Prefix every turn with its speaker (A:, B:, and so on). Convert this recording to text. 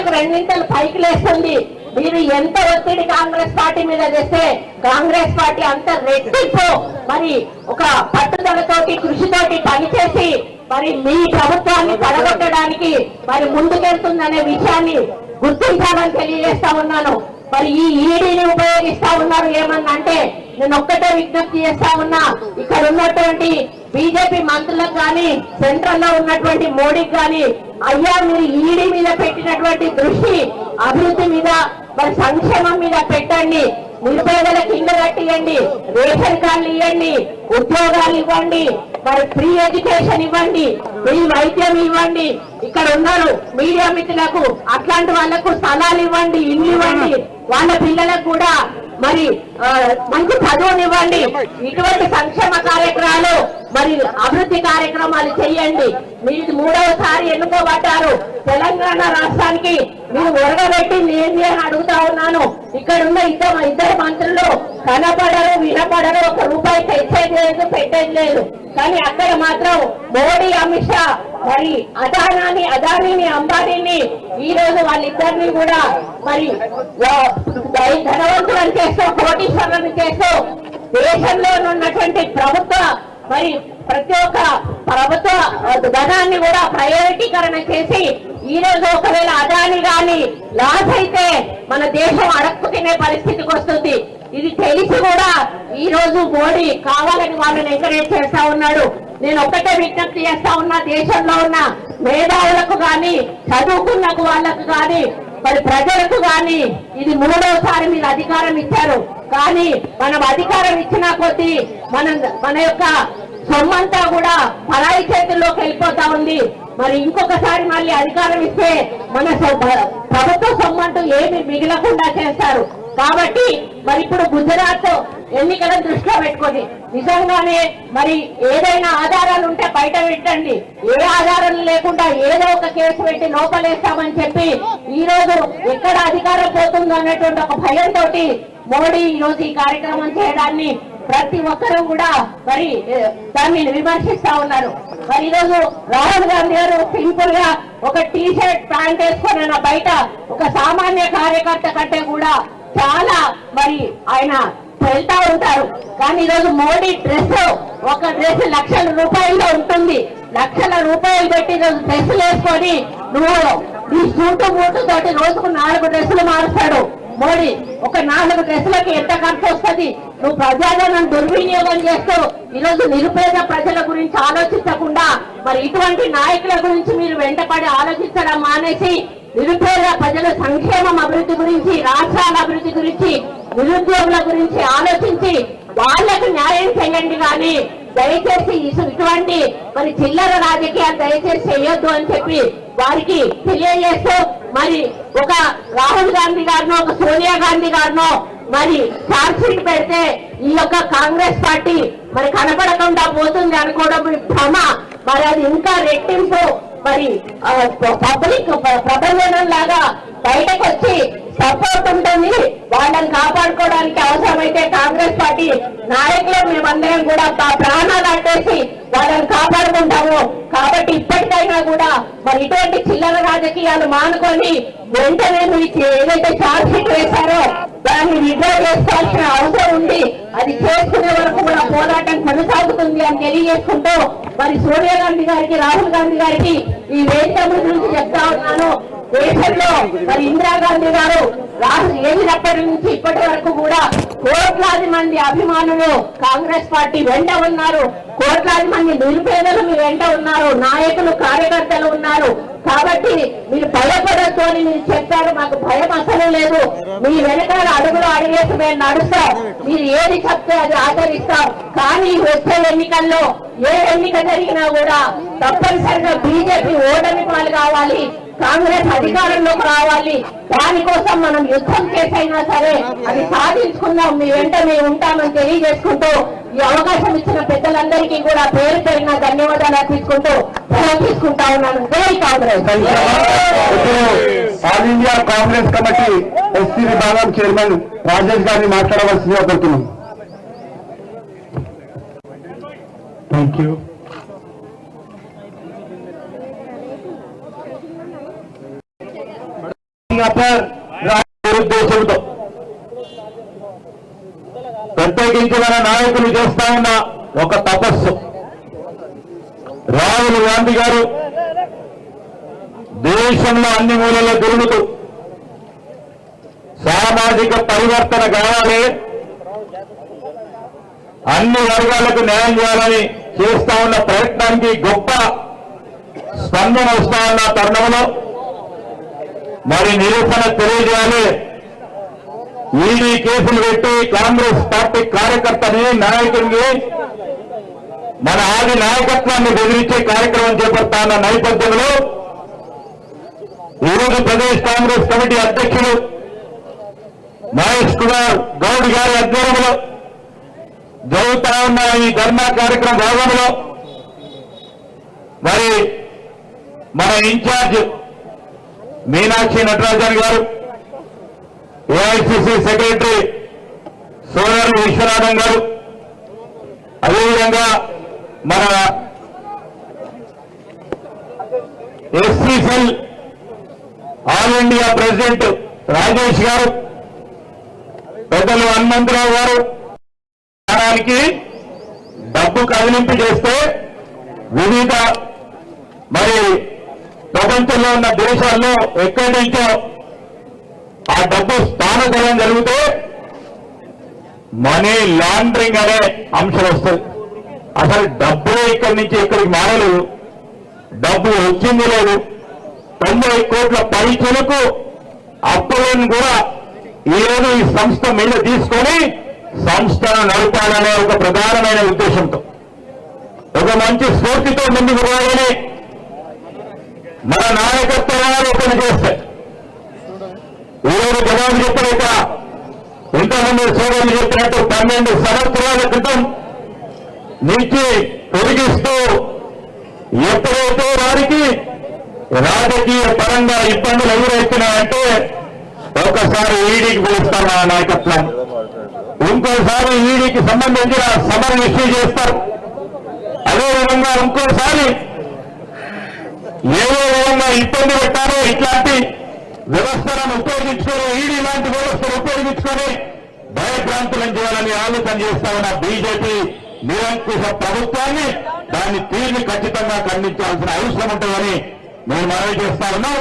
A: మహిళలకు రెండింతలు పైకి లేస్తుంది. మీరు ఎంత ఒత్తిడి కాంగ్రెస్ పార్టీ మీద చేస్తే కాంగ్రెస్ పార్టీ అంత రెట్టింపు మరి ఒక పట్టుదలతోటి కృషితోటి పనిచేసి మరి మీ ప్రభుత్వాన్ని పడగొట్టడానికి మరి ముందుకెళ్తుందనే విషయాన్ని గుర్తించాలని తెలియజేస్తా ఉన్నాను. మరి ఈ ఈడీని ఉపయోగిస్తా ఉన్నారు ఏమన్నా అంటే నేను ఒక్కటే విజ్ఞప్తి చేస్తా ఉన్నా, ఇక్కడ ఉన్నటువంటి బీజేపీ మంత్రులకు కానీ సెంట్రల్ లో ఉన్నటువంటి మోడీకి కానీ అయ్యా మీరు ఈడీ మీద పెట్టినటువంటి దృష్టి అభివృద్ధి మీద మరి సంక్షేమం మీద పెట్టండి. నిరుపేదలకు ఇల్లు కట్టియండి, రేషన్ కార్డులు ఇవ్వండి, ఉద్యోగాలు ఇవ్వండి, మరి ఫ్రీ ఎడ్యుకేషన్ ఇవ్వండి, ఫ్రీ వైద్యం ఇవ్వండి. ఇక్కడ ఉన్నారు మీడియా మిత్రులకు అట్లాంటి వాళ్లకు స్థలాలు ఇవ్వండి, ఇల్లు ఇవ్వండి, వాళ్ళ పిల్లలకు కూడా మరి మంచి చదువునివ్వండి. ఇటువంటి సంక్షేమ కార్యక్రమాలు మరి అభివృద్ధి కార్యక్రమాలు చేయండి. మీరు మూడవసారి ఎన్నుకోబడ్డారు. తెలంగాణ రాష్ట్రానికి మీరు ఒరగబెట్టింది ఏంటి అని అడుగుతా ఉన్నాను. ఇక్కడ ఉన్న ఇద్దరు మంత్రులు కనపడరు, వినపడరు, ఒక రూపాయి తెచ్చేది లేదు, పెట్టేది లేదు. కానీ అక్కడ మాత్రం మోడీ, అమిత్ షా మరి అదానీని అంబానీని ఈ రోజు వాళ్ళిద్దరిని కూడా మరి ధనవంతులను చేస్తూ కోటీశ్వరులను చేస్తూ దేశంలో ఉన్నటువంటి ప్రభుత్వ మరి ప్రతి ఒక్క ప్రభుత్వ ధనాన్ని కూడా ప్రయోరిటీకరణ చేసి ఈ రోజు ఒకవేళ అదాని గాని లాస్ అయితే మన దేశం అడక్కు తినే పరిస్థితికి వస్తుంది. ఇది తెలిసి కూడా ఈ రోజు మోడీ కావాలని వాళ్ళని ఎంకరేజ్ చేస్తా ఉన్నాడు. నేను ఒక్కటే విజ్ఞప్తి చేస్తా ఉన్నా, దేశంలో ఉన్న మేధావులకు గాని చదువుకున్న వాళ్ళకు గాని మరి ప్రజలకు గాని ఇది మూడోసారి మీరు అధికారం ఇచ్చారు. కానీ మనం అధికారం ఇచ్చినా కొద్దీ మన యొక్క సొమ్మంతా కూడా పరాయి చేతుల్లోకి వెళ్ళిపోతా ఉంది. మరి ఇంకొకసారి మళ్ళీ అధికారం ఇస్తే మన ప్రభుత్వ సొమ్మంటూ ఏమి మిగలకుండా చేస్తారు. కాబట్టి మరి ఇప్పుడు గుజరాత్ ఎన్నికలను దృష్టిలో పెట్టుకొని నిజంగానే మరి ఏదైనా ఆధారాలు ఉంటే బయట పెట్టండి. ఏ ఆధారాలు లేకుండా ఏదో ఒక కేసు పెట్టి లోపలేస్తామని చెప్పి ఈ రోజు ఎక్కడ అధికారం పోతుందో అనేటువంటి ఒక భయంతో మోడీ ఈ రోజు ఈ కార్యక్రమం చేయడాన్ని ప్రతి ఒక్కరూ కూడా మరి దాన్ని విమర్శిస్తా ఉన్నారు. మరి ఈ రోజు రాహుల్ గాంధీ గారు సింపుల్ గా ఒక టీ షర్ట్ ప్యాంట్ వేసుకొని బయట ఒక సామాన్య కార్యకర్త కంటే కూడా చాలా మరి ఆయన వెళ్తా ఉంటారు. కానీ ఈరోజు మోడీ ఒక డ్రెస్ లక్షల రూపాయల్లో ఉంటుంది. లక్షల రూపాయలు పెట్టి ఈరోజు డ్రెస్సులు వేసుకొని నువ్వు నీ సూటు మూటు తోటి రోజుకు 4 డ్రెస్సులు మారుస్తాడు మోడీ. ఒక 4 డ్రెస్సులకి ఎంత ఖర్చు వస్తుంది? నువ్వు ప్రజాధనం దుర్వినియోగం చేస్తూ ఈరోజు నిరుపేద ప్రజల గురించి ఆలోచించకుండా మరి ఇటువంటి నాయకుల గురించి మీరు వెంటపడి ఆలోచించడం మానేసి నిరుపేద ప్రజల సంక్షేమం అభివృద్ధి గురించి, రాష్ట్రాల అభివృద్ధి గురించి, నిరుద్యోగుల గురించి ఆలోచించి వాళ్లకు న్యాయం చేయండి. కానీ దయచేసి ఇటువంటి మరి చిల్లర రాజకీయాలు దయచేసి చేయొద్దు అని చెప్పి వారికి తెలియజేస్తూ మరి ఒక రాహుల్ గాంధీ గారినో ఒక సోనియా గాంధీ గారినో మరి ఛార్జ్ షీట్ పెడితే ఈ యొక్క కాంగ్రెస్ పార్టీ మరి కనపడకుండా పోతుంది అనుకోవడం భ్రమ. మరి అది ఇంకా రెట్టింపు మరి పబ్లిక్ ప్రబంధనం లాగా బయటకు వచ్చి సపోర్ట్ ఉంటుంది. వాళ్ళని కాపాడుకోవడానికి అవసరమైతే కాంగ్రెస్ పార్టీ నాయకులు మేమందరం కూడా ప్రాణాలు అట్టేసి వాళ్ళని కాపాడుకుంటాము. కాబట్టి ఇప్పటికైనా కూడా మరి ఇటువంటి చిల్లర రాజకీయాలు మానుకొని వెంటనే మీరు ఏదైతే ఛార్జ్ షీట్ వేశారో దాన్ని విడ్రా చేసుకోవాల్సిన అవసరం ఉంది. అది చేసుకునే వరకు కూడా పోరాటం కొనసాగుతుంది అని తెలియజేసుకుంటూ మరి సోనియా గాంధీ గారికి, రాహుల్ గాంధీ గారికి ఈ వేదిక గురించి చెప్తా ఉన్నాను. దేశంలో మరి ఇందిరాగాంధీ గారు ఏదినప్పటి నుంచి ఇప్పటి వరకు కూడా కోట్లాది మంది అభిమానులు కాంగ్రెస్ పార్టీ వెంట ఉన్నారు. కోట్లాది మంది నిరుపేదలు మీ వెంట ఉన్నారు, నాయకులు, కార్యకర్తలు ఉన్నారు. కాబట్టి మీరు భయపడద్దు అని మీరు చెప్పారు. మాకు భయం అసలు లేదు. మీ వెనకాల అడుగులు అడిగేసి మేము నడుస్తాం. మీరు ఏది చెప్తే అది ఆచరిస్తాం. కానీ వచ్చే ఎన్నికల్లో ఏ ఎన్నిక జరిగినా కూడా తప్పనిసరిగా బీజేపీ ఓటమి పాలు కావాలి, కాంగ్రెస్ అధికారంలోకి రావాలి. దానికోసం మనం యుద్ధం చేసైనా సరే అది సాధించుకుందాం. మీ వెంట మేము ఉంటామని తెలియజేసుకుంటూ ఈ అవకాశం ఇచ్చిన పెద్దలందరికీ కూడా పేరు పేరున ధన్యవాదాలు అర్పించుకుంటూ తీసుకుంటా ఉన్నాను. జై Congress.
B: All India Congress committee SC విభాగం చైర్మన్ రాజేష్ గారిని మాట్లాడవలసిందిగా కోరుతున్నాం. Thank you. సింగపూర్ ఉద్దేశంతో ప్రత్యేకించి మన నాయకులు చేస్తా ఉన్న ఒక తపస్సు. రాహుల్ గాంధీ గారు దేశంలో అన్ని మూలలో తిరుగుతూ సామాజిక పరివర్తన కావాలి, అన్ని వర్గాలకు న్యాయం చేయాలని చేస్తా ఉన్న ప్రయత్నానికి గొప్ప స్పందన వస్తా ఉన్న తరుణంలో మరి నిరసన తెలియజేయాలి. ఈడీ కేసులు పెట్టి కాంగ్రెస్ పార్టీ కార్యకర్తని నాయకుడిని మన ఆది నాయకత్వాన్ని బెదిరించే కార్యక్రమం చేపడతా ఉన్న నేపథ్యంలో ఈరోజు ప్రదేశ్ కాంగ్రెస్ కమిటీ అధ్యక్షుడు మహేష్ కుమార్ గౌడ్ గారి ఆధ్వర్యంలో జరుగుతా ఉన్న ఈ ధర్నా కార్యక్రమం భాగంలో మరి మన ఇన్ఛార్జ్ మీనాక్షి నటరాజన్ గారు, ఏఐసిసి సెక్రటరీ సోదరు విశ్వనాథన్ గారు, అదేవిధంగా మన SC cell all India president Rajesh గారు, పెద్దలు హనుమంతరావు గారు దానికి డబ్బు కదిలింపు చేస్తే వివిధ మరి ప్రపంచంలో ఉన్న దేశాల్లో ఎక్కడి నుంచో ఆ డబ్బు స్థానకరం జరిగితే మనీ లాండరింగ్ అనే అంశం వస్తుంది. అసలు డబ్బులే ఇక్కడి నుంచి ఇక్కడికి మారలేదు, డబ్బు వచ్చింది లేదు. 90 కోట్ల పైచలకు అప్పులను కూడా ఈరోజు ఈ సంస్థ మీద తీసుకొని సంస్థను నడపాలనే ఒక ప్రధానమైన ఉద్దేశంతో ఒక మంచి స్ఫూర్తితో ముందుకు రావాలని మన నాయకత్వం ఆలోచన చేస్తే ఈరోజు జవాబు చెప్పలేక ఇంతమంది సోదరులు చెప్పినట్టు 12 సంవత్సరాల క్రితం నుంచి పొడిగిస్తూ ఎప్పుడైతే వారికి రాజకీయ పరంగా ఇబ్బందులు ఎదురవుతున్నాయంటే ఒకసారి ఈడీకి పిలుస్తారు ఆ నాయకత్వం, ఇంకోసారి ఈడీకి సంబంధించిన సమన్ ఇష్యూ చేస్తారు, అదేవిధంగా ఇంకోసారి ఏదో విధంగా ఇబ్బంది పెట్టారో ఇట్లాంటి వ్యవస్థలను ఉపయోగించుకొని ఈడీ లాంటి వ్యవస్థను ఉపయోగించుకొని భయభ్రాంతులను చేయాలని ఆలోచన చేస్తా ఉన్న బీజేపీ నిరంకుశ ప్రభుత్వాన్ని దాన్ని తీర్ని ఖచ్చితంగా ఖండించాల్సిన అవసరం ఉంటుందని మేము మనవి చేస్తా ఉన్నాం.